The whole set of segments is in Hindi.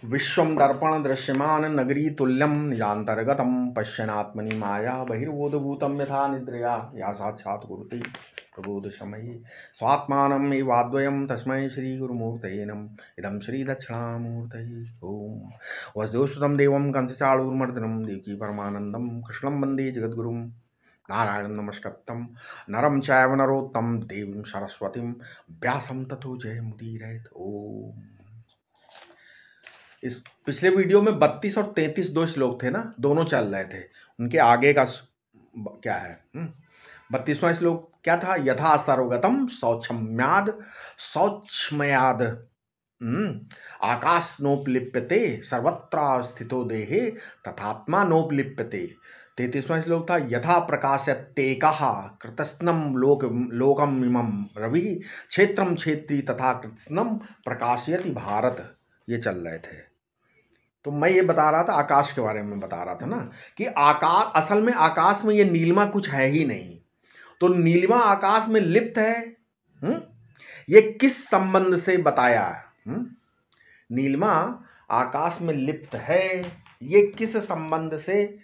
विश्वं दर्पण दृश्यमान नगरी तुल्यं निजान्तर्गतं पश्यनात्मनि माया बहिर्बोधभूतं यथा निद्रया या साक्षात् कुरुते प्रबोधशमये स्वात्मानम् एवाद्वयं तस्मै श्रीगुरुमूर्तये नमः। इदं श्रीदक्षिणामूर्तये ओम। वसुदेवसुतं देवं कंसचाणूरमर्दनं देवकी परमानन्दं कृष्णं वन्दे जगद्गुरुं नारायणं नमस्कृतं नरं चैव नरोत्तमं देवीं सरस्वतीं व्यासं ततो जयमुदीरयेत्। ओम। इस पिछले वीडियो में 32 और 33 दो श्लोक थे ना, दोनों चल रहे थे। उनके आगे का क्या है? 32वां श्लोक क्या था? यथा सर्वगतम शौचम्याद शौचमयाद आकाश नोपलिप्यते सर्वत्र स्थितो देहे तथात्मा नोपलिप्यते। 33वां श्लोक था यथा प्रकाशत्येकः कृतस्नम लोकम इमं रवि क्षेत्रम क्षेत्री तथा कृतस्नम प्रकाशयति भारत। ये चल रहे थे। तो मैं ये बता रहा था, आकाश के बारे में बता रहा था ना, कि आकाश असल में आकाश में ये नीलिमा कुछ है ही नहीं। तो नीलिमा आकाश में लिप्त है। ये किस संबंध से बताया है? नीलिमा आकाश में लिप्त है, ये किस संबंध से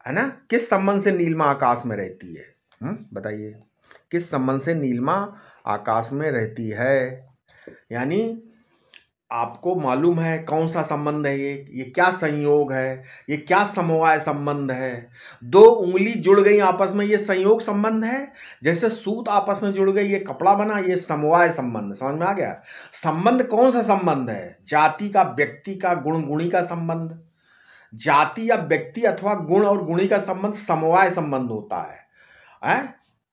है ना? किस संबंध से नीलिमा आकाश में रहती है? बताइए, किस संबंध से नीलिमा आकाश में रहती है? यानी आपको मालूम है कौन सा संबंध है? ये क्या संयोग है? ये क्या समवाय संबंध है? दो उंगली जुड़ गई आपस में, ये संयोग संबंध है। जैसे सूत आपस में जुड़ गई, ये कपड़ा बना, ये समवाय संबंध। समझ में आ गया? संबंध कौन सा संबंध है? जाति का, व्यक्ति का, गुण गुणी का संबंध। जाति या व्यक्ति अथवा गुण और गुणी का संबंध समवाय संबंध होता है।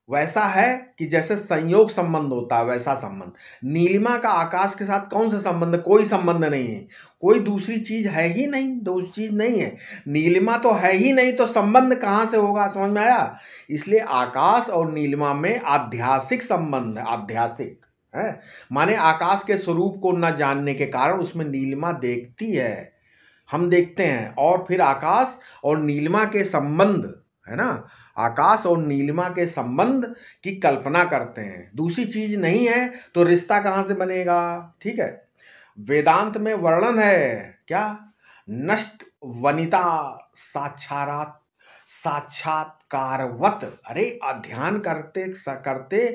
वैसा है कि जैसे संयोग संबंध होता है वैसा संबंध। नीलिमा का आकाश के साथ कौन सा संबंध? कोई संबंध नहीं है, कोई दूसरी चीज है ही नहीं, दूसरी चीज नहीं है। नीलिमा तो है ही नहीं, तो संबंध कहाँ से होगा? समझ में आया? इसलिए आकाश और नीलिमा में आध्यासिक संबंध है। आध्यासिक है माने आकाश के स्वरूप को न जानने के कारण उसमें नीलिमा देखती है, हम देखते हैं, और फिर आकाश और नीलिमा के संबंध है ना, आकाश और नीलिमा के संबंध की कल्पना करते हैं। दूसरी चीज नहीं है तो रिश्ता कहां से बनेगा? ठीक है। वेदांत में वर्णन है क्या? नष्ट वनिता साक्षात्कारवत। अरे ध्यान करते करते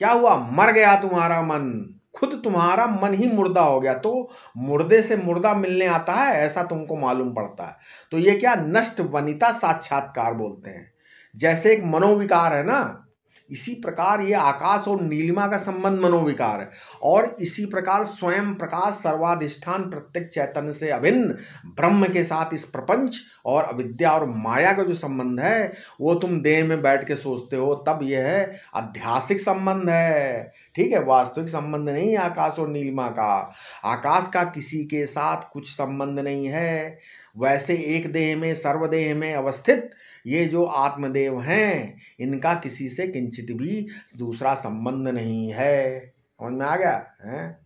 क्या हुआ? मर गया तुम्हारा मन, खुद तुम्हारा मन ही मुर्दा हो गया। तो मुर्दे से मुर्दा मिलने आता है, ऐसा तुमको मालूम पड़ता है। तो ये क्या? नष्ट वनिता साक्षात्कार बोलते हैं। जैसे एक मनोविकार है ना, इसी प्रकार ये आकाश और नीलिमा का संबंध मनोविकार है। और इसी प्रकार स्वयं प्रकाश सर्वाधिष्ठान प्रत्येक चैतन्य से अभिन्न ब्रह्म के साथ इस प्रपंच और अविद्या और माया का जो संबंध है वो तुम देह में बैठ के सोचते हो, तब यह है आध्यासिक संबंध है। ठीक है, वास्तविक संबंध नहीं है आकाश और नीलिमा का। आकाश का किसी के साथ कुछ संबंध नहीं है। वैसे एक देह में सर्वदेह में अवस्थित ये जो आत्मदेव हैं, इनका किसी से किंचित भी दूसरा संबंध नहीं है। समझ में आ गया है?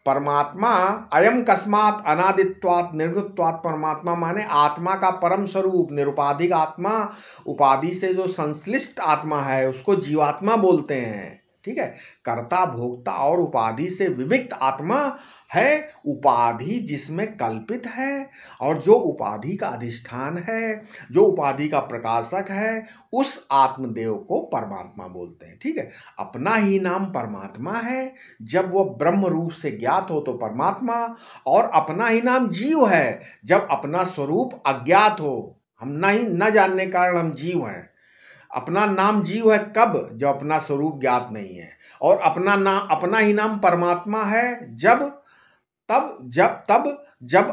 परमात्मा अयम कस्मात अनादित्वात् निर्गुत्वात्। परमात्मा माने आत्मा का परम स्वरूप, निरुपाधिक आत्मा। उपाधि से जो संश्लिष्ट आत्मा है उसको जीवात्मा बोलते हैं। ठीक है, कर्ता भोक्ता और उपाधि से विविक्त आत्मा है। उपाधि जिसमें कल्पित है और जो उपाधि का अधिष्ठान है, जो उपाधि का प्रकाशक है, उस आत्मदेव को परमात्मा बोलते हैं। ठीक है, अपना ही नाम परमात्मा है। जब वो ब्रह्म रूप से ज्ञात हो तो परमात्मा, और अपना ही नाम जीव है जब अपना स्वरूप अज्ञात हो, हम न जानने के कारण हम जीव हैं। अपना नाम जीव है कब? जब अपना स्वरूप ज्ञात नहीं है। और अपना ही नाम परमात्मा है जब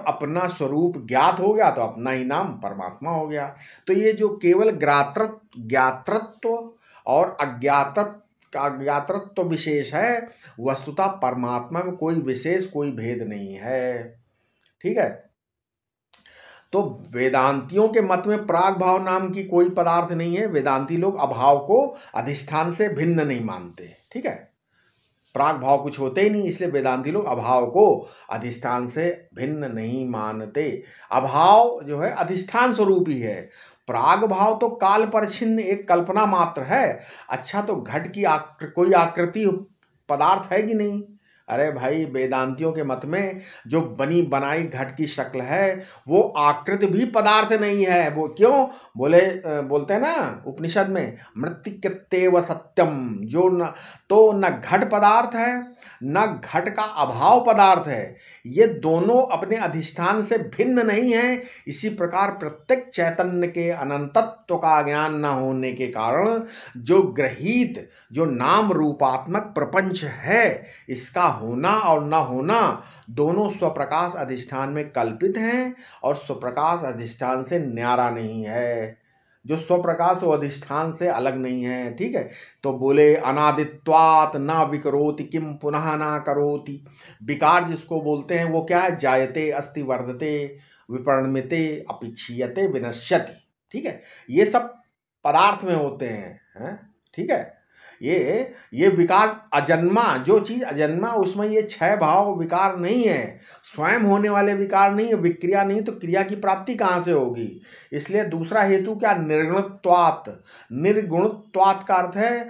अपना स्वरूप ज्ञात हो गया तो अपना ही नाम परमात्मा हो गया। तो ये जो केवल ज्ञातृत्व और अज्ञातृत्व विशेष है, वस्तुतः परमात्मा में कोई विशेष, कोई भेद नहीं है। ठीक है, तो वेदांतियों के मत में प्राग भाव नाम की कोई पदार्थ नहीं है। वेदांती लोग अभाव को अधिष्ठान से भिन्न नहीं मानते। ठीक है, प्राग भाव कुछ होते ही नहीं, इसलिए वेदांती लोग अभाव को अधिष्ठान से भिन्न नहीं मानते। अभाव जो है अधिष्ठान स्वरूप ही है। प्राग भाव तो काल पर छिन्न एक कल्पना मात्र है। अच्छा, तो घट की कोई आकृति पदार्थ है कि नहीं? अरे भाई, वेदांतियों के मत में जो बनी बनाई घट की शक्ल है वो आकृति भी पदार्थ नहीं है। वो क्यों बोलते हैं ना उपनिषद में, मृत्तिकत्येव सत्यम, जो न तो न घट पदार्थ है न घट का अभाव पदार्थ है, ये दोनों अपने अधिष्ठान से भिन्न नहीं है। इसी प्रकार प्रत्येक चैतन्य के अनंतत्व का ज्ञान न होने के कारण जो ग्रहीत, जो नाम रूपात्मक प्रपंच है, इसका होना और न होना दोनों स्वप्रकाश अधिष्ठान में कल्पित हैं और स्वप्रकाश अधिष्ठान से न्यारा नहीं है। जो स्वप्रकाश वो अधिष्ठान से अलग नहीं है। ठीक है, तो बोले अनादित्वात ना विकरोति किम पुनः ना करोति। विकार जिसको बोलते हैं वो क्या है, जायते अस्ति वर्धते विपरिणमते अपिक्षीयते विनश्यति। ठीक है, ये सब पदार्थ में होते हैं। ठीक है, ये विकार अजन्मा, जो चीज अजन्मा उसमें ये छह भाव विकार नहीं है, स्वयं होने वाले विकार नहीं है। विक्रिया नहीं तो क्रिया की प्राप्ति कहाँ से होगी। इसलिए दूसरा हेतु क्या, निर्गुणत्वात्। निर्गुणत्वात् का अर्थ है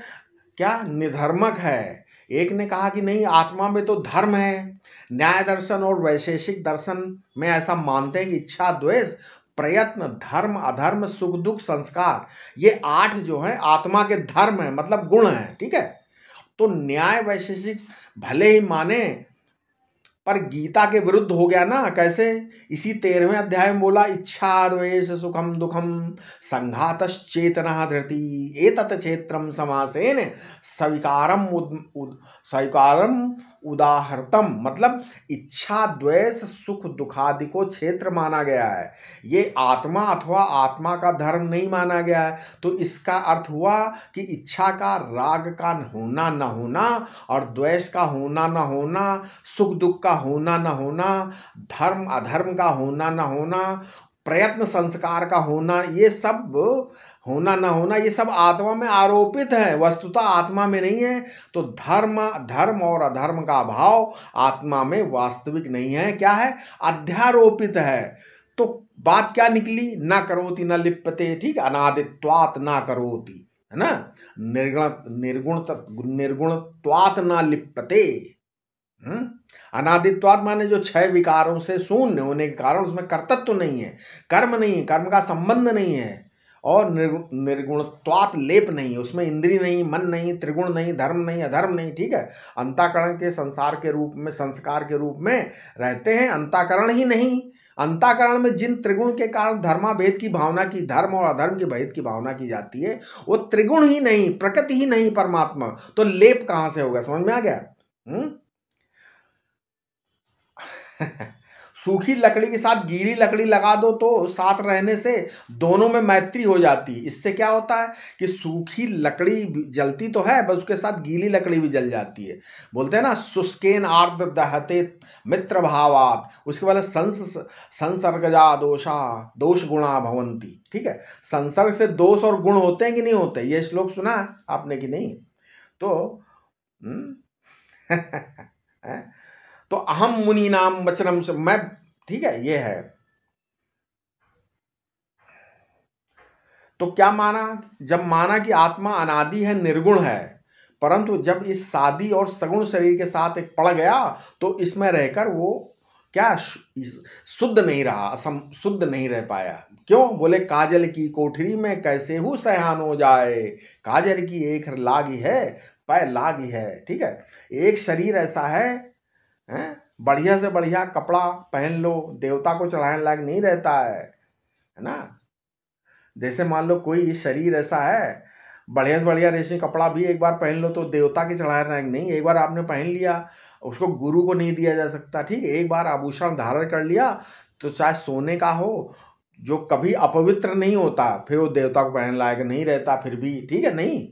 क्या, निधर्मक है। एक ने कहा कि नहीं, आत्मा में तो धर्म है। न्याय दर्शन और वैशेषिक दर्शन में ऐसा मानते हैं कि इच्छा द्वेष प्रयत्न धर्म अधर्म सुख दुख संस्कार, ये 8 जो है आत्मा के धर्म है, मतलब गुण है। ठीक है, तो न्याय वैशेषिक भले ही माने पर गीता के विरुद्ध हो गया ना। कैसे, इसी 13वें अध्याय में बोला, इच्छा द्वेष सुखम दुखम संघातश्चेतना धृति एतत् क्षेत्रम समासेन स्वीकारम स्वीकारम उदाहरतम। मतलब इच्छा द्वेष सुख दुखादि को क्षेत्र माना गया है, ये आत्मा अथवा आत्मा का धर्म नहीं माना गया है। तो इसका अर्थ हुआ कि इच्छा का राग का होना न होना और द्वेष का होना न होना, सुख दुख का होना न होना, धर्म अधर्म का होना न होना, प्रयत्न संस्कार का होना, ये सब होना न होना, ये सब आत्मा में आरोपित है, वस्तुतः आत्मा में नहीं है। तो धर्म और अधर्म का भाव आत्मा में वास्तविक नहीं है, क्या है, अध्यारोपित है। तो बात क्या निकली, ना करोति न लिप्यते। ठीक, अनादित्वात् ना करोति, है ना, निर्गुणत्वात् न लिप्यते। अनादित्वात् माने जो 6 विकारों से शून्य होने के कारण उसमें कर्तत्व नहीं है, कर्म नहीं है, कर्म का संबंध नहीं है, और निर्गुणत्वात् लेप नहीं, उसमें इंद्रिय नहीं, मन नहीं, त्रिगुण नहीं, धर्म नहीं, अधर्म नहीं। ठीक है, अंतःकरण के संसार के रूप में, संस्कार के रूप में रहते हैं, अंतःकरण ही नहीं। अंतःकरण में जिन त्रिगुण के कारण धर्माभेद की भावना की, धर्म और अधर्म की भेद की भावना की जाती है, वो त्रिगुण ही नहीं, प्रकृति ही नहीं परमात्मा, तो लेप कहां से होगा, समझ में आ गया। सूखी लकड़ी के साथ गीली लकड़ी लगा दो तो साथ रहने से दोनों में मैत्री हो जाती है। इससे क्या होता है कि सूखी लकड़ी जलती तो है, बस उसके साथ गीली लकड़ी भी जल जाती है। बोलते हैं ना, शुष्केन आर्द्र दहते मित्र भावात। उसके बाद संसर्गजा दोषा दोष गुणा भवंती। ठीक है, संसर्ग से दोष और गुण होते हैं कि नहीं होते, ये श्लोक सुना आपने कि नहीं। तो तो अहम मुनि नाम वचनम से मैं, ठीक है, ये है। तो क्या माना, जब माना कि आत्मा अनादि है, निर्गुण है, परंतु जब इस सादी और सगुण शरीर के साथ एक पड़ गया तो इसमें रहकर वो क्या शुद्ध नहीं रहा, शुद्ध नहीं रह पाया। क्यों, बोले काजल की कोठरी में कैसे हूँ सयान हो जाए, काजल की एक लागी है पै लागी है। ठीक है, एक शरीर ऐसा है, बढ़िया से बढ़िया कपड़ा पहन लो, देवता को चढ़ाने लायक नहीं रहता है ना। जैसे मान लो कोई शरीर ऐसा है, बढ़िया से बढ़िया रेशमी कपड़ा भी एक बार पहन लो तो देवता के चढ़ाने लायक नहीं, एक बार आपने पहन लिया उसको गुरु को नहीं दिया जा सकता। ठीक है, एक बार आभूषण धारण कर लिया तो चाहे सोने का हो, जो कभी अपवित्र नहीं होता, फिर वो देवता को पहनने लायक नहीं रहता फिर भी। ठीक है, नहीं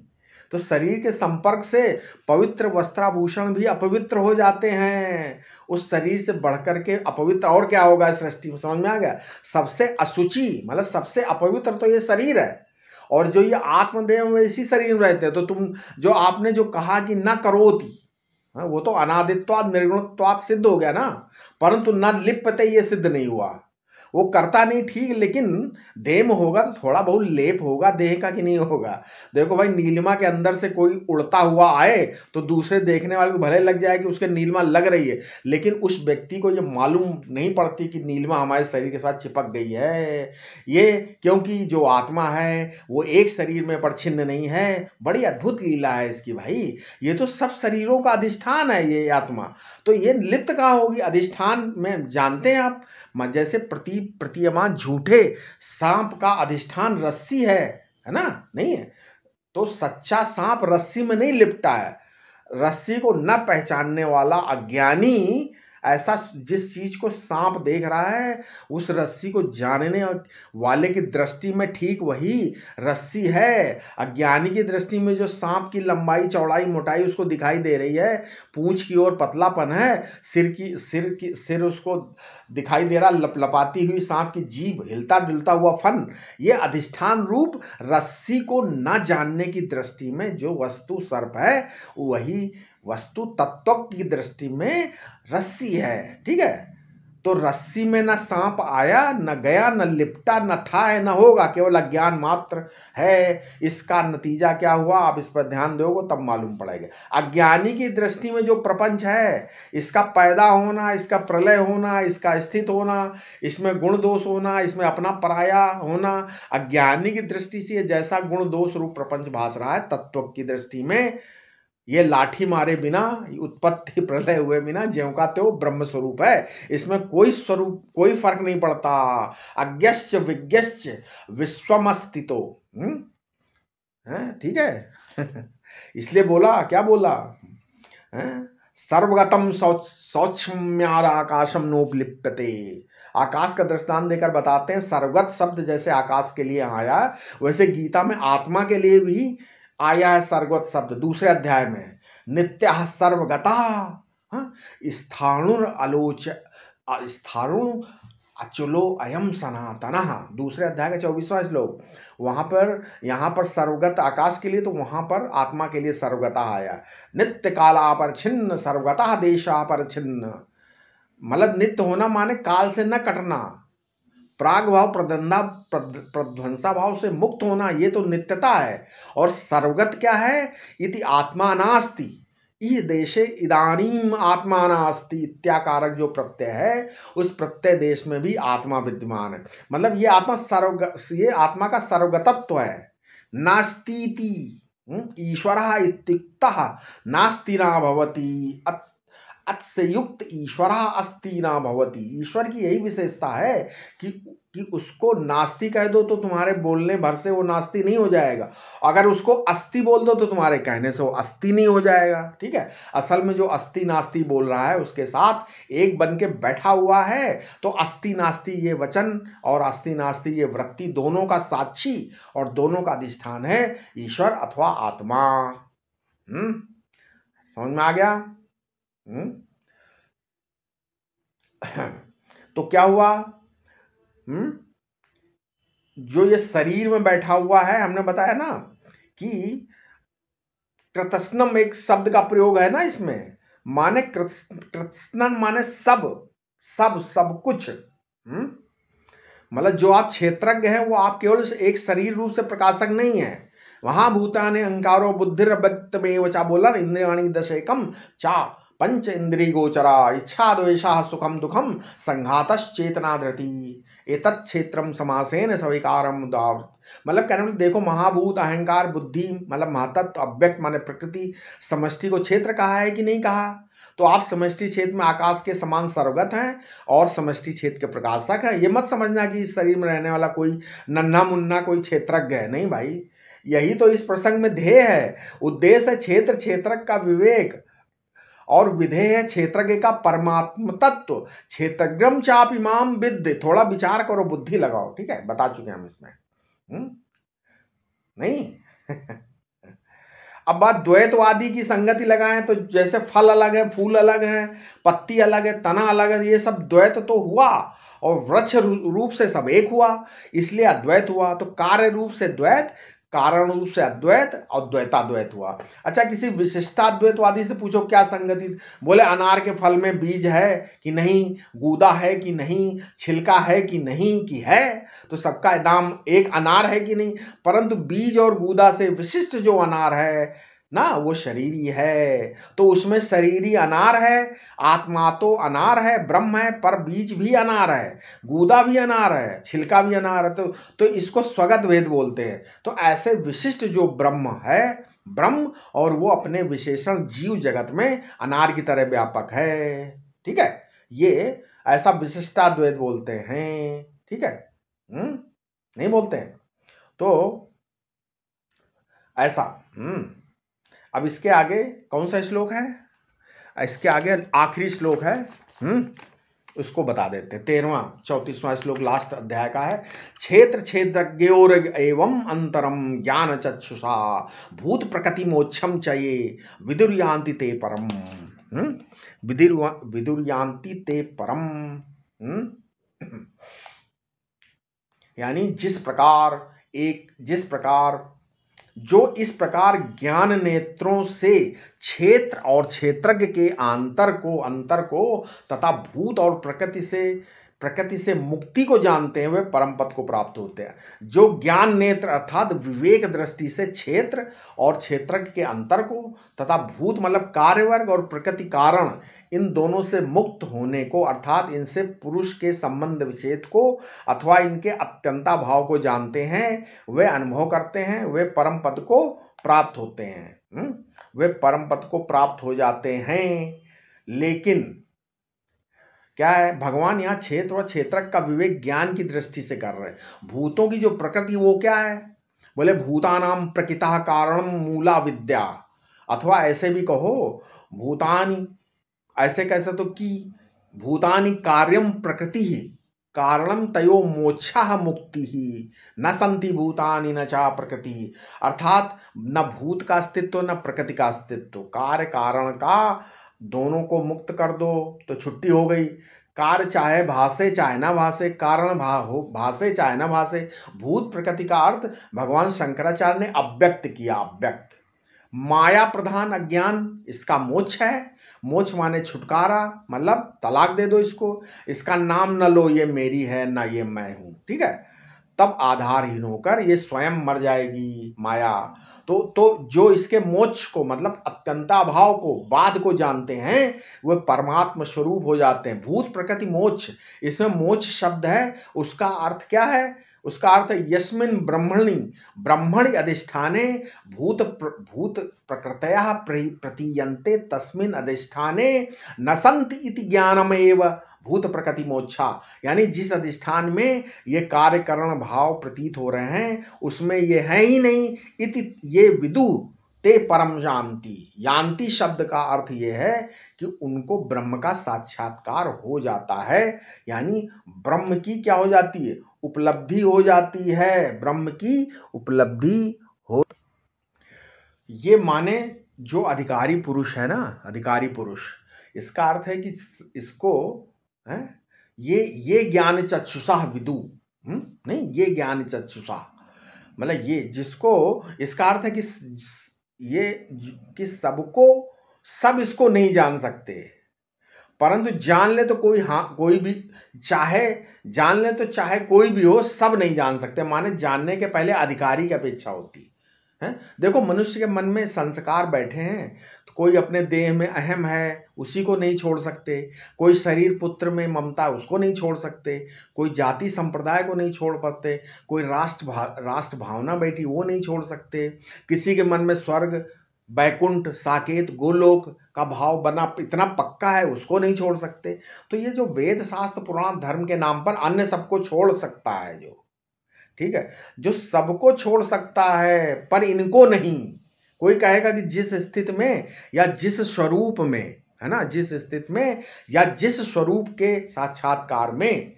तो शरीर के संपर्क से पवित्र वस्त्राभूषण भी अपवित्र हो जाते हैं। उस शरीर से बढ़कर के अपवित्र और क्या होगा इस सृष्टि में, समझ में आ गया। सबसे अशुचि मतलब सबसे अपवित्र तो ये शरीर है, और जो ये आत्मदेह में इसी शरीर में रहते हैं। तो तुम जो आपने जो कहा कि न करोति, वो तो अनादित्वाद निर्गुणत्वाद सिद्ध हो गया ना, परंतु न लिप्यते ये सिद्ध नहीं हुआ। वो करता नहीं ठीक, लेकिन देह में होगा तो थोड़ा बहुत लेप होगा देह का कि नहीं होगा। देखो भाई, नीलिमा के अंदर से कोई उड़ता हुआ आए तो दूसरे देखने वाले को भले लग जाए कि उसके नीलिमा लग रही है, लेकिन उस व्यक्ति को ये मालूम नहीं पड़ती कि नीलिमा हमारे शरीर के साथ चिपक गई है। ये क्योंकि जो आत्मा है वो एक शरीर में परिच्छिन्न नहीं है। बड़ी अद्भुत लीला है इसकी भाई। ये तो सब शरीरों का अधिष्ठान है ये आत्मा। तो ये लिप्त कहाँ होगी? अधिष्ठान में जानते हैं आप, जैसे प्रतीयमान झूठे सांप का अधिष्ठान रस्सी है ना? नहीं है। तो सच्चा सांप रस्सी में नहीं लिपटा है। रस्सी को न पहचानने वाला अज्ञानी ऐसा जिस चीज को सांप देख रहा है, उस रस्सी को जानने वाले की दृष्टि में ठीक वही रस्सी है। अज्ञानी की दृष्टि में जो सांप की लंबाई चौड़ाई मोटाई उसको दिखाई दे रही है, पूंछ की ओर पतलापन है, सिर उसको दिखाई दे रहा लपलपाती हुई सांप की जीभ, हिलता डुलता हुआ फन, ये अधिष्ठान रूप रस्सी को न जानने की दृष्टि में जो वस्तु सर्प है, वही वस्तु तत्व की दृष्टि में रस्सी है। ठीक है? तो रस्सी में न सांप आया, न गया, न लिपटा, न था है, न होगा, केवल अज्ञान मात्र है। इसका नतीजा क्या हुआ? आप इस पर ध्यान दोगे तब मालूम पड़ेगा। अज्ञानी की दृष्टि में जो प्रपंच है, इसका पैदा होना, इसका प्रलय होना, इसका स्थित होना, इसमें गुण दोष होना, इसमें अपना पराया होना, अज्ञानी की दृष्टि से जैसा गुण दोष रूप प्रपंच भास रहा है, तत्व की दृष्टि में ये लाठी मारे बिना, उत्पत्ति प्रलय हुए बिना ज्यों का त्यों ब्रह्म स्वरूप है। इसमें कोई स्वरूप, कोई फर्क नहीं पड़ता। अज्ञश्च विज्ञश्च विश्वमस्तितो। ठीक है? इसलिए बोला, क्या बोला? सर्वगतम सौक्ष्म्याद आकाशम नोपलिप्यते। आकाश का दृष्टांत देकर बताते हैं, सर्वगत शब्द जैसे आकाश के लिए आया, वैसे गीता में आत्मा के लिए भी आया है सर्वगत शब्द। दूसरे अध्याय में नित्य सर्वगता स्थाणुर अचलो अयम सनातनः, दूसरे अध्याय का 24वां श्लोक। वहां पर, यहाँ पर सर्वगत आकाश के लिए, तो वहां पर आत्मा के लिए सर्वगता आया। नित्य काला पर छिन्न, सर्वगता देशा पर छिन्न। मतलब नित्य होना माने काल से न कटना, प्राग भाव प्रध्वंसा भाव से मुक्त होना, ये तो नित्यता है। और सर्वगत क्या है? इति आत्मा नास्ति, इह देशे इदानीम आत्मा नास्ति इत्याकारक जो प्रत्यय है, उस प्रत्यय देश में भी आत्मा विद्यमान है। मतलब ये आत्मा का सर्वगतत्व है। नास्तीति ईश्वरः इत्युक्तः नास्ति न भवति, अत्से युक्त ईश्वर अस्ति ना भवति। ईश्वर की यही विशेषता है कि उसको नास्ति कह दो तो तुम्हारे बोलने भर से वो नास्ति नहीं हो जाएगा, अगर उसको अस्ति बोल दो तो तुम्हारे कहने से वो अस्ति नहीं हो जाएगा। ठीक है? असल में जो अस्ति नास्ति बोल रहा है उसके साथ एक बन के बैठा हुआ है। तो अस्ति नास्ति ये वचन और अस्ति नास्ति ये वृत्ति, दोनों का साक्षी और दोनों का अधिष्ठान है ईश्वर अथवा आत्मा। समझ में आ गया? तो क्या हुआ? जो ये शरीर में बैठा हुआ है, हमने बताया ना कि कृतस्नम एक शब्द का प्रयोग है ना इसमें, माने कृतस्नम माने सब कुछ। मतलब जो आप क्षेत्रज्ञ हैं वो आप केवल एक शरीर रूप से प्रकाशक नहीं है। वहां भूताने अहंकारो बुद्धिर व्यक्तमेव चा बोला ना, इंद्रियाणि दशेकम चा पंच इंद्रिय गोचरा इच्छा द्वेषा सुखम दुखम संघातश्चेतना धृति एतत् क्षेत्रम समासेन सविकारम उदावृत। मतलब कहने देखो, महाभूत अहंकार बुद्धि मतलब महातत्व अव्यक्त माने प्रकृति, समष्टि को क्षेत्र कहा है कि नहीं कहा? तो आप समष्टि क्षेत्र में आकाश के समान सर्वगत हैं और समष्टि क्षेत्र के प्रकाशक है। ये मत समझना कि इस शरीर में रहने वाला कोई नन्हा मुन्ना कोई क्षेत्रज्ञ है, नहीं भाई। यही तो इस प्रसंग में ध्येय है, उद्देश्य है क्षेत्र क्षेत्रज्ञ का विवेक और विधेय है क्षेत्रज्ञ का परमात्म तत्व। क्षेत्रज्ञम चाप इमाम विद्य, थोड़ा विचार करो, बुद्धि लगाओ। ठीक है? बता चुके हम इसमें। नहीं अब बात द्वैतवादी की संगति लगाएं तो जैसे फल अलग है, फूल अलग है, पत्ती अलग है, तना अलग है, ये सब द्वैत तो हुआ और वृक्ष रूप से सब एक हुआ, इसलिए अद्वैत हुआ। तो कार्य रूप से द्वैत, कारण रूप से अद्वैत और द्वैताद्वैत हुआ। अच्छा, किसी विशिष्टाद्वैतवादी से पूछो क्या संगति, बोले अनार के फल में बीज है कि नहीं, गूदा है कि नहीं, छिलका है कि नहीं, कि है, तो सबका नाम एक अनार है कि नहीं, परंतु बीज और गूदा से विशिष्ट जो अनार है ना, वो शरीरी है, तो उसमें शरीरी अनार है, आत्मा तो अनार है, ब्रह्म है, पर बीज भी अनार है, गूदा भी अनार है, छिलका भी अनार है, तो इसको स्वगत भेद बोलते हैं। तो ऐसे विशिष्ट जो ब्रह्म है, ब्रह्म, और वो अपने विशेषण जीव जगत में अनार की तरह व्यापक है। ठीक है, ये ऐसा विशिष्टाद्वैत बोलते हैं। ठीक है, नहीं बोलते हैं तो ऐसा। अब इसके आगे कौन सा श्लोक है, इसके आगे आखिरी श्लोक है, उसको बता देते हैं। 13वां 34वां श्लोक लास्ट अध्याय का है। क्षेत्र क्षेत्रज्ञोर एवं अंतरम ज्ञान चक्षुषा भूत प्रकृति मोक्षम चये विदुर्यांति ते परम। विदुर्यांति ते परम, यानी जिस प्रकार जो इस प्रकार ज्ञान नेत्रों से क्षेत्र और क्षेत्रज्ञ के अंतर को तथा भूत और प्रकृति से मुक्ति को जानते हैं, वे परम पद को प्राप्त होते हैं। जो ज्ञान नेत्र अर्थात विवेक दृष्टि से क्षेत्र और क्षेत्रज्ञ के अंतर को तथा भूत मतलब कार्यवर्ग और प्रकृति कारण, इन दोनों से मुक्त होने को अर्थात इनसे पुरुष के संबंध विच्छेद को अथवा इनके अत्यंता भाव को जानते हैं, वे अनुभव करते हैं, वे परम पद को प्राप्त होते हैं। वे परम पद को प्राप्त हो जाते हैं। लेकिन क्या है, भगवान यहाँ क्षेत्र और क्षेत्रक का विवेक ज्ञान की दृष्टि से कर रहे हैं। भूतों की जो प्रकृति वो क्या है, बोले भूतानाम प्रकृता कारणम मूला विद्या, अथवा ऐसे भी कहो भूतानि, ऐसे कैसे तो कि भूतानि कार्यम प्रकृति ही कारणम तयो मोक्षा मुक्ति ही न संति भूतानि न चा प्रकृति, अर्थात न भूत का अस्तित्व न प्रकृति का अस्तित्व, कार्य कारण का दोनों को मुक्त कर दो तो छुट्टी हो गई। कार्य चाहे भासे चाहे ना भासे, कारण भासे चाहे ना भासे। भूत प्रकृति का अर्थ भगवान शंकराचार्य ने अव्यक्त किया, अव्यक्त। माया प्रधान अज्ञान इसका मोक्ष है। मोक्ष माने छुटकारा, मतलब तलाक दे दो इसको, इसका नाम न लो, ये मेरी है ना ये मैं हूं। ठीक है, तब आधारहीन होकर ये स्वयं मर जाएगी माया। तो जो इसके मोक्ष को मतलब अत्यंता भाव को, बाद को जानते हैं, वे परमात्मा स्वरूप हो जाते हैं। भूत प्रकृति मोक्ष, इसमें मोक्ष शब्द है, उसका अर्थ क्या है, उसका अर्थ है यस्मिन् ब्रह्मणि अधिष्ठाने भूत प्रकृतयः प्रतीयन्ते तस्मिन् अधिष्ठाने न सन्ति इति ज्ञानमेव भूत प्रकृति मोक्षा, यानी जिस अधिष्ठान में ये कार्यकरण भाव प्रतीत हो रहे हैं उसमें ये है ही नहीं। इति ये विदु ते परम शांति, यान्ति शब्द का अर्थ ये है कि उनको ब्रह्म का साक्षात्कार हो जाता है, यानी ब्रह्म की क्या हो जाती है, उपलब्धि हो जाती है, ब्रह्म की उपलब्धि हो। ये माने जो अधिकारी पुरुष है ना, अधिकारी पुरुष, इसका अर्थ है कि इसको है ये ज्ञान चक्षुषा विदु, नहीं ये ज्ञान चक्षुषा मतलब ये जिसको, इसका अर्थ है कि ये कि सबको सब इसको नहीं जान सकते, परंतु जान ले तो कोई, हाँ कोई भी चाहे जान ले तो चाहे कोई भी हो, सब नहीं जान सकते। माने जानने के पहले अधिकारी की अपेक्षा होती है। देखो मनुष्य के मन में संस्कार बैठे हैं, तो कोई अपने देह में अहम है उसी को नहीं छोड़ सकते, कोई शरीर पुत्र में ममता उसको नहीं छोड़ सकते, कोई जाति संप्रदाय को नहीं छोड़ पाते, कोई राष्ट्र भावना बैठी वो नहीं छोड़ सकते, किसी के मन में स्वर्ग बैकुंठ साकेत गोलोक का भाव बना इतना पक्का है उसको नहीं छोड़ सकते। तो ये जो वेद शास्त्र पुराण धर्म के नाम पर अन्य सबको छोड़ सकता है, जो ठीक है, जो सबको छोड़ सकता है पर इनको नहीं। कोई कहेगा कि जिस स्थिति में या जिस स्वरूप में, है ना, जिस स्थिति में या जिस स्वरूप के साक्षात्कार में,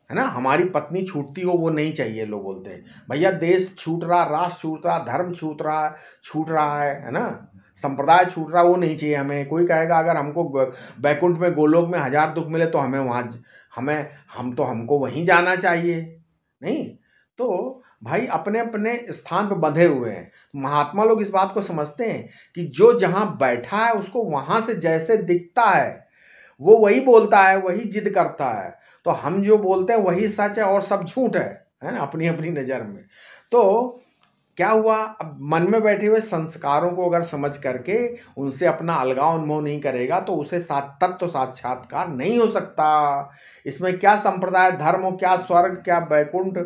है ना, हमारी पत्नी छूटती हो वो नहीं चाहिए। लोग बोलते हैं भैया देश छूट रहा, राष्ट्र छूट रहा, धर्म छूट रहा है ना, संप्रदाय छूट रहा, वो नहीं चाहिए हमें। कोई कहेगा अगर हमको बैकुंठ में गोलोक में 1000 दुख मिले तो हमें वहाँ हमको वहीं जाना चाहिए। नहीं, तो भाई अपने अपने स्थान पर बंधे हुए हैं। महात्मा लोग इस बात को समझते हैं कि जो जहां बैठा है उसको वहां से जैसे दिखता है वो वही बोलता है, वही जिद करता है। तो हम जो बोलते हैं वही सच है और सब झूठ है ना, अपनी अपनी नज़र में। तो क्या हुआ, अब मन में बैठे हुए संस्कारों को अगर समझ करके उनसे अपना अलगाव अनुभव नहीं करेगा तो उसे तत्व साक्षात्कार नहीं हो सकता। इसमें क्या संप्रदाय धर्म हो, क्या स्वर्ग, क्या वैकुंठ,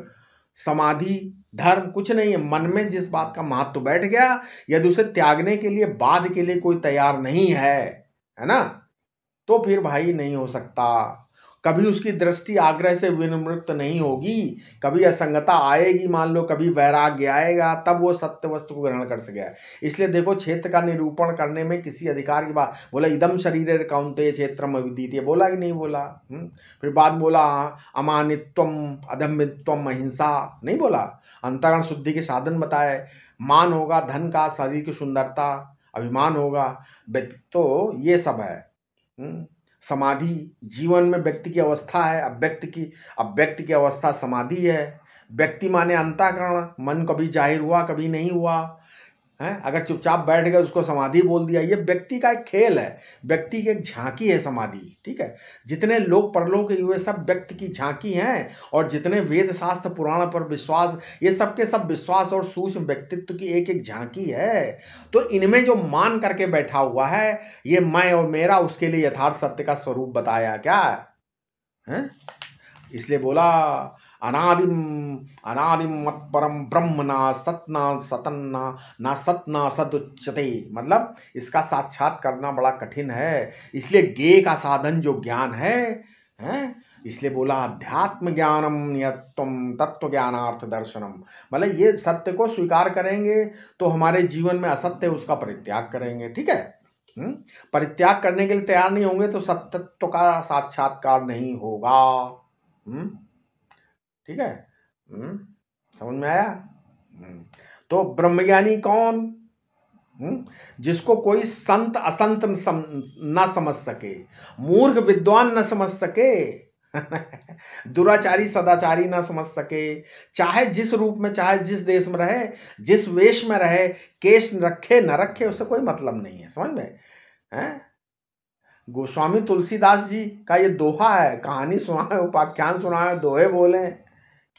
समाधि, धर्म, कुछ नहीं है। मन में जिस बात का महत्व बैठ गया, यदि उसे त्यागने के लिए बाद के लिए कोई तैयार नहीं है ना, तो फिर भाई नहीं हो सकता। कभी उसकी दृष्टि आग्रह से विनिवृत्त नहीं होगी, कभी असंगता आएगी, मान लो कभी वैराग्य आएगा, तब वो सत्य वस्तु को ग्रहण कर सकेगा। इसलिए देखो, क्षेत्र का निरूपण करने में किसी अधिकार की बात बोला, इदम शरीर कौन्तेय क्षेत्रम अविदितीय, बोला कि नहीं बोला? फिर बाद बोला अमानित्वम, अधम्यत्वम, अहिंसा, नहीं बोला? अंतःकरण शुद्धि के साधन बताए, मान होगा धन का, शरीर की सुंदरता, अभिमान होगा, तो ये सब है। समाधि जीवन में व्यक्ति की अवस्था है। अब व्यक्ति की अवस्था समाधि है। व्यक्ति माने अंतःकरण, मन कभी जाहिर हुआ कभी नहीं हुआ है। अगर चुपचाप बैठ गए उसको समाधि बोल दिया। ये व्यक्ति का एक खेल है, व्यक्ति की एक झांकी है समाधि, ठीक है। जितने लोग परलोक के हुए सब व्यक्ति की झांकी हैं, और जितने वेद शास्त्र पुराण पर विश्वास, ये सब के सब विश्वास और सूक्ष्म व्यक्तित्व की एक एक झांकी है। तो इनमें जो मान करके बैठा हुआ है, ये मैं और मेरा, उसके लिए यथार्थ सत्य का स्वरूप बताया क्या है? इसलिए बोला अनादिम मत परम ब्रह्म ना सतना सतन्ना ना सतना सदुच्यते। मतलब इसका साक्षात करना बड़ा कठिन है। इसलिए ज्ञेय का साधन जो ज्ञान है, इसलिए बोला अध्यात्म ज्ञानम नियत्वम तत्व ज्ञानार्थ दर्शनम। मतलब ये सत्य को स्वीकार करेंगे तो हमारे जीवन में असत्य उसका परित्याग करेंगे, ठीक है। परित्याग करने के लिए तैयार नहीं होंगे तो सत्यत्व का साक्षात्कार नहीं होगा। ठीक है। समझ में आया? तो ब्रह्मज्ञानी कौन? जिसको कोई संत असंत न समझ सके, मूर्ख विद्वान न समझ सके, दुराचारी सदाचारी ना समझ सके, चाहे जिस रूप में, चाहे जिस देश में रहे, जिस वेश में रहे, केश रखे न रखे, उससे कोई मतलब नहीं है। समझ में है? गोस्वामी तुलसीदास जी का ये दोहा है, कहानी सुनाए, उपाख्यान सुनाए, दोहे बोले,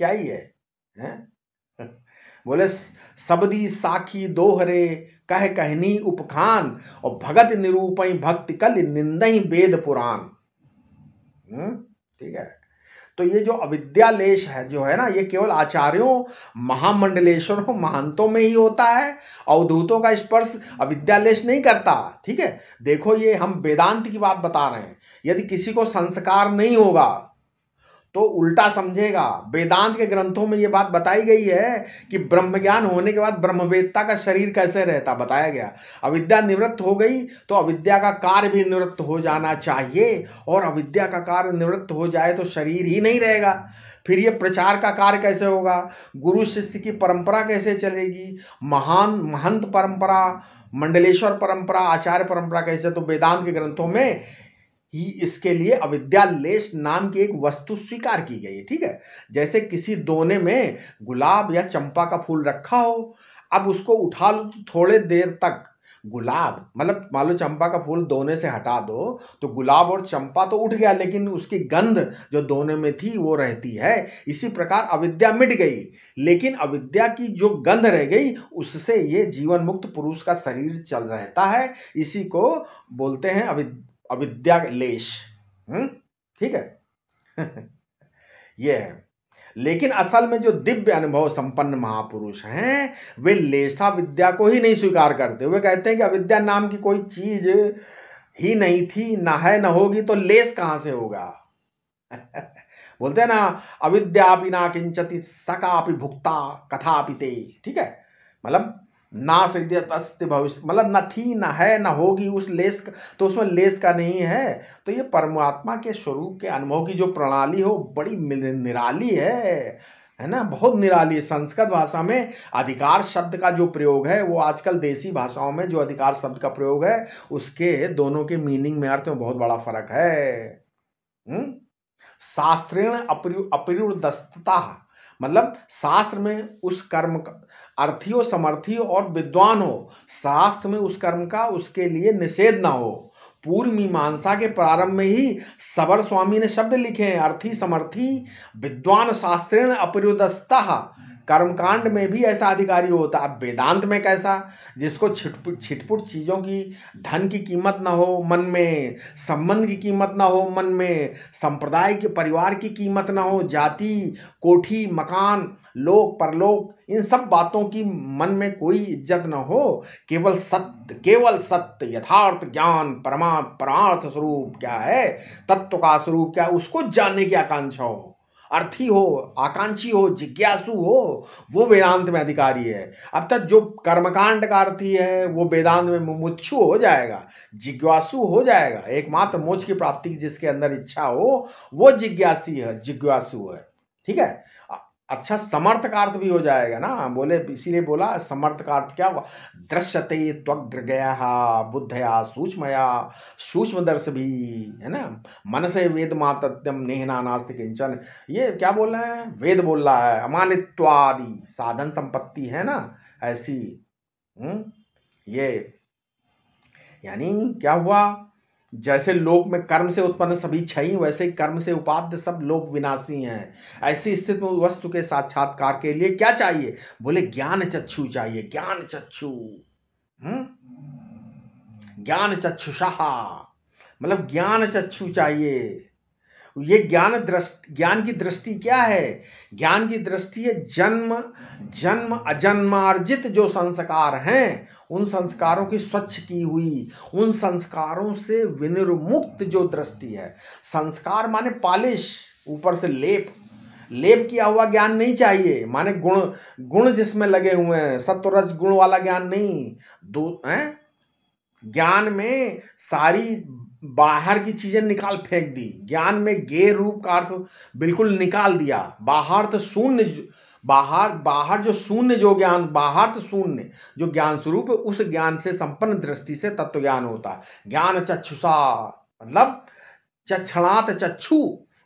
क्या ही है? बोले सबदी साखी दोहरे कह कहनी उपखान, और भगत निरूपई भक्ति कल निंदई वेद पुराण। ठीक है। तो ये जो अविद्यालेश है जो है ना, ये केवल आचार्यों, महामंडलेश्वरों, महंतों में ही होता है। अवधूतों का स्पर्श अविद्यालेश नहीं करता, ठीक है। देखो, ये हम वेदांत की बात बता रहे हैं। यदि किसी को संस्कार नहीं होगा तो उल्टा समझेगा। वेदांत के ग्रंथों में ये बात बताई गई है कि ब्रह्म ज्ञान होने के बाद ब्रह्मवेत्ता का शरीर कैसे रहता, बताया गया। अविद्या निवृत्त हो गई तो अविद्या का कार्य भी निवृत्त हो जाना चाहिए, और अविद्या का कार्य निवृत्त हो जाए तो शरीर ही नहीं रहेगा। फिर ये प्रचार का कार्य कैसे होगा? गुरु शिष्य की परंपरा कैसे चलेगी? महान महंत परंपरा, मंडलेश्वर परंपरा, आचार्य परंपरा कैसे? तो वेदांत के ग्रंथों में ही इसके लिए अविद्यालेश नाम की एक वस्तु स्वीकार की गई है, ठीक है। जैसे किसी दोने में गुलाब या चंपा का फूल रखा हो, अब उसको उठा लो तो थोड़े देर तक गुलाब, मतलब मान लो चंपा का फूल दोने से हटा दो तो गुलाब और चंपा तो उठ गया, लेकिन उसकी गंध जो दोने में थी वो रहती है। इसी प्रकार अविद्या मिट गई, लेकिन अविद्या की जो गंध रह गई उससे ये जीवन मुक्त पुरुष का शरीर चल रहता है। इसी को बोलते हैं अविद्यालेश। ठीक है। ये है। लेकिन असल में जो दिव्य अनुभव संपन्न महापुरुष हैं वे लेसा विद्या को ही नहीं स्वीकार करते। वे कहते हैं कि अविद्या नाम की कोई चीज ही नहीं थी, ना है, ना होगी, तो लेस कहां से होगा? बोलते हैं ना, अविद्यापि ना किंचति सकापि भुक्ता कथापि ते। ठीक है। मतलब ना सिद्ध्यत अस्ति भविष्य, मतलब न थी, न है, न होगी, उस लेस का, तो उसमें लेस का नहीं है। तो ये परमात्मा के स्वरूप के अनुभव की जो प्रणाली हो बड़ी निराली है ना, बहुत निराली। संस्कृत भाषा में अधिकार शब्द का जो प्रयोग है, वो आजकल देसी भाषाओं में जो अधिकार शब्द का प्रयोग है, उसके दोनों के मीनिंग में, अर्थ में बहुत बड़ा फर्क है। शास्त्रेण अपरिदस्तता, मतलब शास्त्र में उस कर्म का अर्थी हो, समर्थी हो और विद्वान हो, शास्त्र में उस कर्म का उसके लिए निषेध ना हो। पूर्व मीमांसा के प्रारंभ में ही सबर स्वामी ने शब्द लिखे हैं, अर्थी समर्थी विद्वान शास्त्रेण अपरिदस्तः। कर्मकांड में भी ऐसा अधिकारी होता है। अब वेदांत में कैसा, जिसको छिटपुट चीजों की, धन की कीमत ना हो मन में, संबंध की कीमत ना हो मन में, संप्रदाय के परिवार की कीमत ना हो, जाति कोठी मकान लोक परलोक इन सब बातों की मन में कोई इज्जत ना हो, केवल सत्य यथार्थ ज्ञान परमार्थ स्वरूप क्या है, तत्व का स्वरूप क्या है, उसको जानने की आकांक्षा हो, अर्थी हो, आकांक्षी हो, जिज्ञासु हो, वो वेदांत में अधिकारी है। अब तक जो कर्मकांड का अर्थी है वो वेदांत में मुमुक्षु हो जाएगा, जिज्ञासु हो जाएगा। एकमात्र मोक्ष की प्राप्ति की जिसके अंदर इच्छा हो वो जिज्ञासी है, जिज्ञासु है। ठीक है। अच्छा, समर्थ का अर्थ भी हो जाएगा ना, बोले इसीलिए बोला समर्थ का अर्थ क्या हुआ, दृश्यते त्वग्रगया बुद्धया सूक्ष्मया, सूक्ष्मदर्श भी है ना, मन से वेद मातत्यम नेहना नास्ति किंचन। ये क्या बोल रहे हैं, वेद बोल रहा है, अमानित्वादि साधन संपत्ति है ना ऐसी। ये यानी क्या हुआ, जैसे लोक में कर्म से उत्पन्न सभी क्षयी, वैसे ही कर्म से उपाद्य सब लोक विनाशी हैं। ऐसी स्थिति में वस्तु के साक्षात्कार के लिए क्या चाहिए, बोले ज्ञान चक्षु चाहिए, ज्ञान चक्षु। ज्ञान चक्षुषा मतलब ज्ञान चक्षु चाहिए। ये ज्ञान की दृष्टि क्या है, ज्ञान की दृष्टि है जन्म अजन्मार्जित जो संस्कार हैं, उन संस्कारों की स्वच्छ की हुई, उन संस्कारों से विनिर्मुक्त जो दृष्टि है। संस्कार माने पॉलिश, ऊपर से लेप किया हुआ ज्ञान नहीं चाहिए, माने गुण जिसमें लगे हुए हैं, सत्व रज गुण वाला ज्ञान नहीं। ज्ञान में सारी बाहर की चीजें निकाल फेंक दी, ज्ञान में गे रूप का अर्थ बिल्कुल निकाल दिया। बाहर तो शून्य, बाहर जो शून्य जो ज्ञान, बाहर तो शून्य जो ज्ञान स्वरूप है, उस ज्ञान से संपन्न दृष्टि से तत्व ज्ञान होता है। ज्ञान चक्षुषा मतलब चक्षणात चक्षु,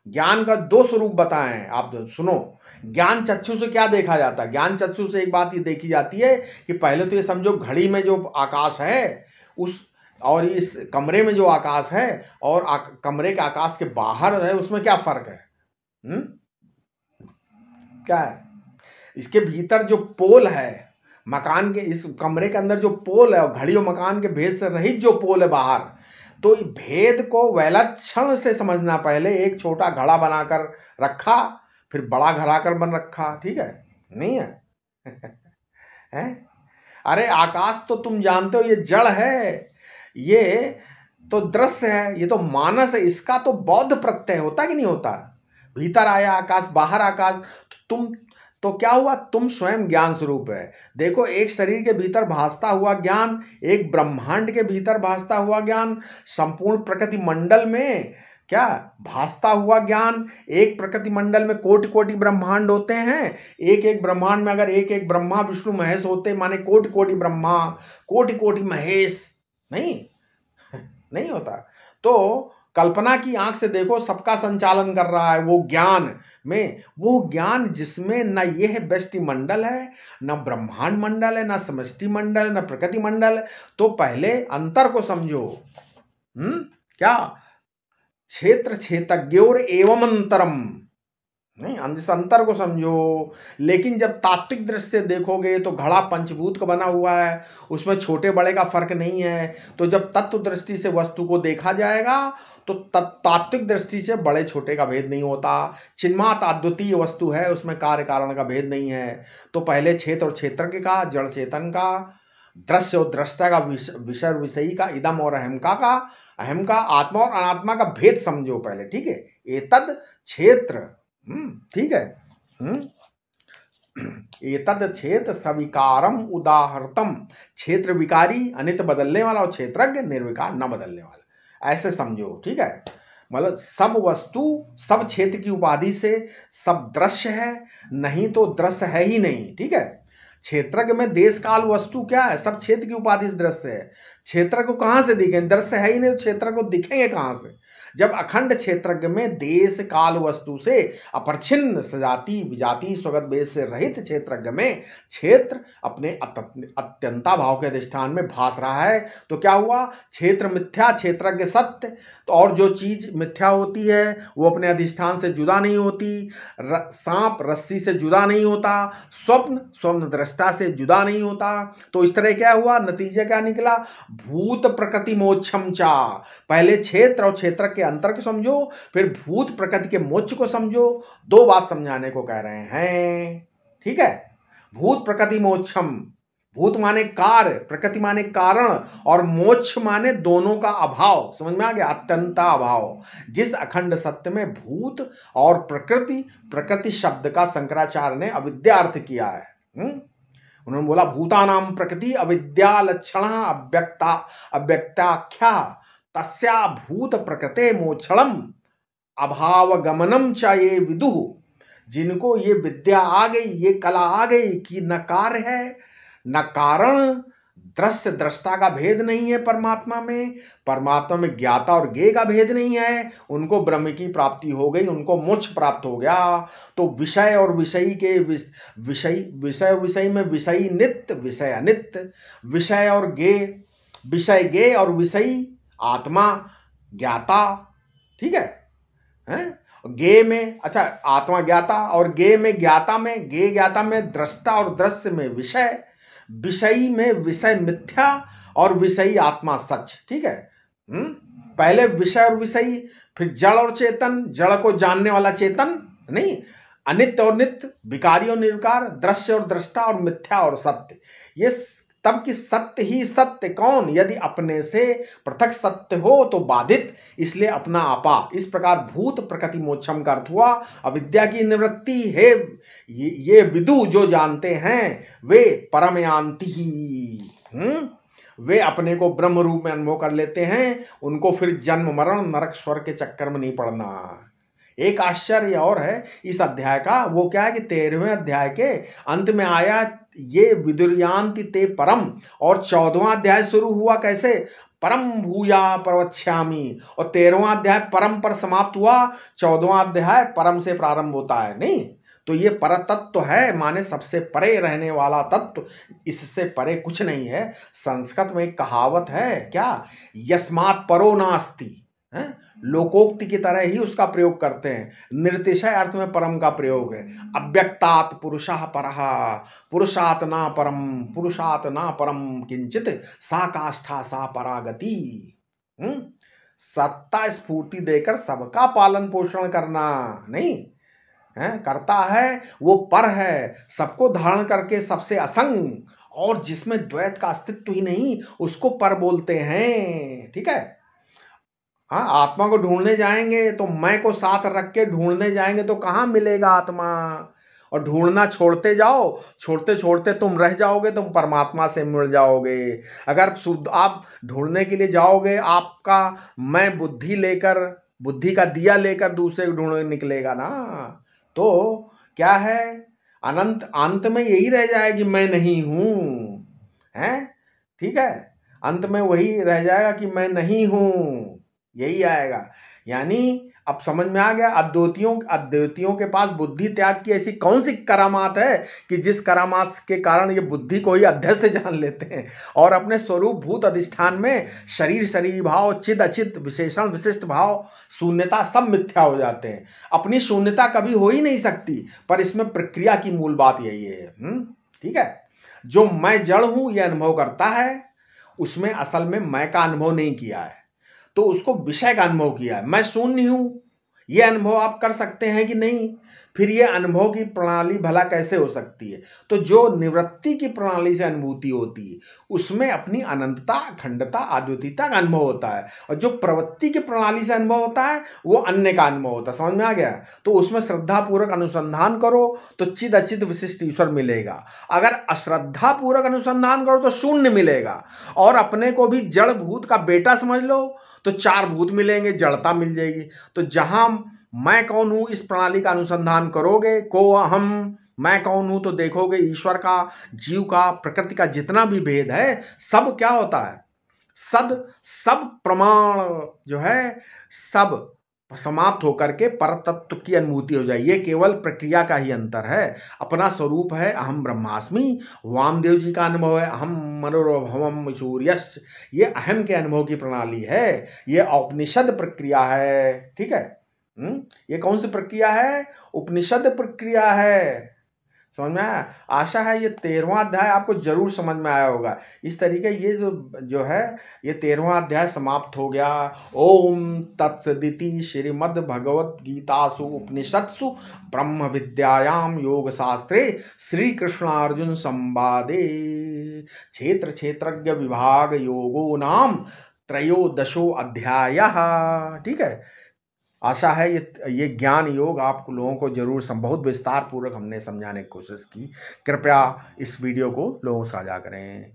ज्ञान का दो स्वरूप बताएं आप सुनो। ज्ञान चक्षु से क्या देखा जाता है, ज्ञान चक्षु से एक बात ये देखी जाती है कि पहले तो ये समझो घड़ी में जो आकाश है उस और इस कमरे में जो आकाश है और कमरे के आकाश के बाहर है, उसमें क्या फर्क है? क्या है? इसके भीतर जो पोल है मकान के, इस कमरे के अंदर जो पोल है और घड़ी और मकान के भेद से रहित जो पोल है बाहर, तो भेद को वैलक्षण से समझना। पहले एक छोटा घड़ा बनाकर रखा, फिर बड़ा घड़ाकर बन रखा, ठीक है, नहीं है? हैं? अरे आकाश तो तुम जानते हो ये जड़ है, ये तो दृश्य है, ये तो मानस है, इसका तो बौद्ध प्रत्यय होता कि नहीं होता? भीतर आया आकाश, बाहर आकाश, तुम तो क्या हुआ, तुम स्वयं ज्ञान स्वरूप है। देखो, एक शरीर के भीतर भासता हुआ ज्ञान, एक ब्रह्मांड के भीतर भासता हुआ ज्ञान, संपूर्ण प्रकृति मंडल में क्या भासता हुआ ज्ञान, एक प्रकृति मंडल में कोटि कोटि ब्रह्मांड होते हैं, एक एक ब्रह्मांड में अगर एक एक ब्रह्मा विष्णु महेश होते, माने कोटि कोटि ब्रह्मा कोटि कोटि महेश नहीं होता। तो कल्पना की आंख से देखो, सबका संचालन कर रहा है वो ज्ञान में, वो ज्ञान जिसमें न यह व्यष्टि मंडल है, न ब्रह्मांड मंडल है, न समष्टि मंडल है, न प्रकृति मंडल है। तो पहले अंतर को समझो। क्या क्षेत्र क्षेत्रज्ञोर एवं अंतरम, नहीं, इस अंतर को समझो। लेकिन जब तात्विक दृष्टि से देखोगे तो घड़ा पंचभूत का बना हुआ है, उसमें छोटे बड़े का फर्क नहीं है। तो जब तत्व दृष्टि से वस्तु को देखा जाएगा तो तात्विक दृष्टि से बड़े छोटे का भेद नहीं होता। चिन्मात अद्वितीय वस्तु है, उसमें कार्य कारण का भेद नहीं है। तो पहले क्षेत्र और क्षेत्रज्ञ का, जड़ चेतन का, दृश्य और दृष्टा का, विषय विषयी का, इदम और अहम का, आत्मा और अनात्मा का भेद समझो पहले, ठीक है। एतद क्षेत्र, ठीक है, एतद क्षेत्र सविकारम उदाहरतम, क्षेत्र विकारी अनित बदलने वाला और क्षेत्रज्ञ निर्विकार न बदलने वाला, ऐसे समझो, ठीक है। मतलब सब वस्तु सब क्षेत्र की उपाधि से सब दृश्य है, नहीं तो दृश्य है ही नहीं, ठीक है। क्षेत्रज्ञ में देश काल वस्तु क्या है, सब क्षेत्र की उपाधि से दृश्य है। क्षेत्र को कहाँ से दिखेंगे, दृश्य है ही नहीं तो क्षेत्र को दिखेंगे कहाँ से। जब अखंड क्षेत्रज्ञ में देश काल वस्तु से अपरिच्छिन्न सजाति विजाति स्वगत भेद से रहित क्षेत्रज्ञ में क्षेत्र अपने अत्यंता भाव के अधिष्ठान में भास रहा है, तो क्या हुआ, क्षेत्र मिथ्या क्षेत्रज्ञ सत्य। तो और जो चीज मिथ्या होती है वो अपने अधिष्ठान से जुदा नहीं होती, सांप रस्सी से जुदा नहीं होता, स्वप्न स्वप्न दृष्टा से जुदा नहीं होता। तो इस तरह क्या हुआ, नतीजा क्या निकला, भूत प्रकृति मोक्षम चा। पहले क्षेत्र और क्षेत्र के अंतर को समझो, फिर भूत प्रकृति के मोक्ष को समझो। दो बात समझाने को कह रहे हैं, ठीक है। भूत प्रकृति मोक्षम, भूत माने कार्य, प्रकृति माने कारण, और मोक्ष माने दोनों का अभाव। समझ में आ गया, अत्यंता अभाव। जिस अखंड सत्य में भूत और प्रकृति, प्रकृति शब्द का शंकराचार्य ने अविद्या अर्थ किया है। उन्होंने बोला भूतानाम प्रकृति अविद्या लक्षण अव्यक्ता अव्यक्ताख्या तस्या भूत प्रकृते मोक्षणम अभाव गमनम च ये विदुः। जिनको ये विद्या आ गई, ये कला आ गई कि न कार्य है न कारण, दृश्य दृष्टा का भेद नहीं है परमात्मा में, परमात्मा में ज्ञाता और ज्ञेय का भेद नहीं है, उनको ब्रह्म की प्राप्ति हो गई, उनको मोक्ष प्राप्त हो गया। तो विषय और विषयी के विषय में विषयी नित्य विषय अनित्य, विषय और ज्ञेय, विषय ज्ञेय और विषयी आत्मा ज्ञाता, ठीक है। ज्ञेय में, अच्छा आत्मा ज्ञाता और ज्ञेय में ज्ञाता में, ज्ञेय ज्ञाता में दृष्टा और दृश्य में विषय, विषयी में विषय मिथ्या और विषयी आत्मा सच, ठीक है। पहले विषय और विषयी, फिर जड़ और चेतन, जड़ को जानने वाला चेतन नहीं, अनित्य और नित्य, विकारी और निर्विकार, दृश्य और दृष्टा और मिथ्या और सत्य। ये तब कि सत्य ही सत्य कौन, यदि अपने से पृथक सत्य हो तो बाधित, इसलिए अपना आपा। इस प्रकार भूत प्रकृति मोक्षम का अर्थ हुआ अविद्या की निवृत्ति है। ये विदु जो जानते हैं वे परमयांति ही, वे अपने को ब्रह्म रूप में अनुभव कर लेते हैं, उनको फिर जन्म मरण नरक स्वर्ग के चक्कर में नहीं पड़ना। एक आश्चर्य और है इस अध्याय का, वो क्या है कि 13वें अध्याय के अंत में आया ये विदुर्यांति ते परम, और 14वां अध्याय शुरू हुआ कैसे, परम भूया प्रवक्ष्यामि, और 13वां अध्याय परम पर समाप्त हुआ, 14वां अध्याय परम से प्रारंभ होता है। नहीं तो ये पर तत्व है, माने सबसे परे रहने वाला तत्व, इससे परे कुछ नहीं है। संस्कृत में एक कहावत है क्या, यस्मात् परो नास्ति, लोकोक्ति की तरह ही उसका प्रयोग करते हैं। निर्तिशय अर्थ में परम का प्रयोग है। अव्यक्तात् पुरुषः परः, पुरुषात् ना परम, पुरुषात् ना परम किंचित, सा काष्ठा सा परागति। सत्ता स्फूर्ति देकर सबका पालन पोषण करना नहीं है, करता है वो पर है, सबको धारण करके सबसे असंग, और जिसमें द्वैत का अस्तित्व ही नहीं उसको पर बोलते हैं, ठीक है। हाँ, आत्मा को ढूंढने जाएंगे तो मैं को साथ रख के ढूंढने जाएंगे तो कहाँ मिलेगा आत्मा, और ढूंढना छोड़ते जाओ, छोड़ते छोड़ते तुम रह जाओगे, तुम परमात्मा से मिल जाओगे। अगर आप ढूंढने के लिए जाओगे, आपका मैं बुद्धि लेकर, बुद्धि का दिया लेकर दूसरे को ढूंढने निकलेगा ना, तो क्या है, अनंत अंत में यही रह जाएगी मैं नहीं हूँ, हैं, ठीक है। अंत में वही रह जाएगा कि मैं नहीं हूँ, यही आएगा। यानी अब समझ में आ गया, अद्वैतियों के पास बुद्धि त्याग की ऐसी कौन सी करामात है कि जिस करामात के कारण ये बुद्धि को ही अध्यस्त जान लेते हैं, और अपने स्वरूप भूत अधिष्ठान में शरीर शरीर भाव, चिद अचित, विशेषण विशिष्ट भाव, शून्यता सब मिथ्या हो जाते हैं। अपनी शून्यता कभी हो ही नहीं सकती, पर इसमें प्रक्रिया की मूल बात यही है, ठीक है। जो मैं जड़ हूं यह अनुभव करता है, उसमें असल में मैं का अनुभव नहीं किया है, तो उसको विषय का अनुभव किया है। मैं शून्य हूं, यह अनुभव आप कर सकते हैं कि नहीं, फिर यह अनुभव की प्रणाली भला कैसे हो सकती है। तो जो निवृत्ति की प्रणाली से अनुभूति होती है उसमें अपनी अनंतता, अखंडता, अद्वितीयता का अनुभव होता है, और जो प्रवृत्ति की प्रणाली से अनुभव होता है वो अन्य का अनुभव होता है। समझ में आ गया। तो उसमें श्रद्धा पूर्वक अनुसंधान करो तो चिद अचित विशिष्ट ईश्वर मिलेगा, अगर अश्रद्धा पूर्वक अनुसंधान करो तो शून्य मिलेगा, और अपने को भी जड़ भूत का बेटा समझ लो तो चार भूत मिलेंगे, जड़ता मिल जाएगी। तो जहां मैं कौन हूं इस प्रणाली का अनुसंधान करोगे, को अहम मैं कौन हूं, तो देखोगे ईश्वर का, जीव का, प्रकृति का जितना भी भेद है सब क्या होता है, सब प्रमाण जो है सब समाप्त होकर के परतत्व की अनुभूति हो जाए। ये केवल प्रक्रिया का ही अंतर है। अपना स्वरूप है अहम ब्रह्मास्मि। वामदेव जी का अनुभव है अहम मनोरभवम सूर्यस्य। ये अहम के अनुभव की प्रणाली है। ये उपनिषद प्रक्रिया है। ठीक है। ये कौन सी प्रक्रिया है? उपनिषद प्रक्रिया है। समझ में आया? आशा है ये 13वां अध्याय आपको जरूर समझ में आया होगा। इस तरीके ये जो है ये 13वां अध्याय समाप्त हो गया। ओम तत्सदिति श्रीमद् भगवत गीतासु उपनिषत्सु ब्रह्म विद्यायाम योग शास्त्रे श्री कृष्णार्जुन संवादे क्षेत्र क्षेत्रज्ञ विभाग योगो नाम त्रयोदशो अध्याय। ठीक है। आशा है ये ज्ञान योग आप लोगों को जरूर बहुत विस्तार पूर्वक हमने समझाने की कोशिश की। कृपया इस वीडियो को लोगों साझा करें।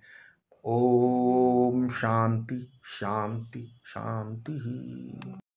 ओम शांति शांति शांति।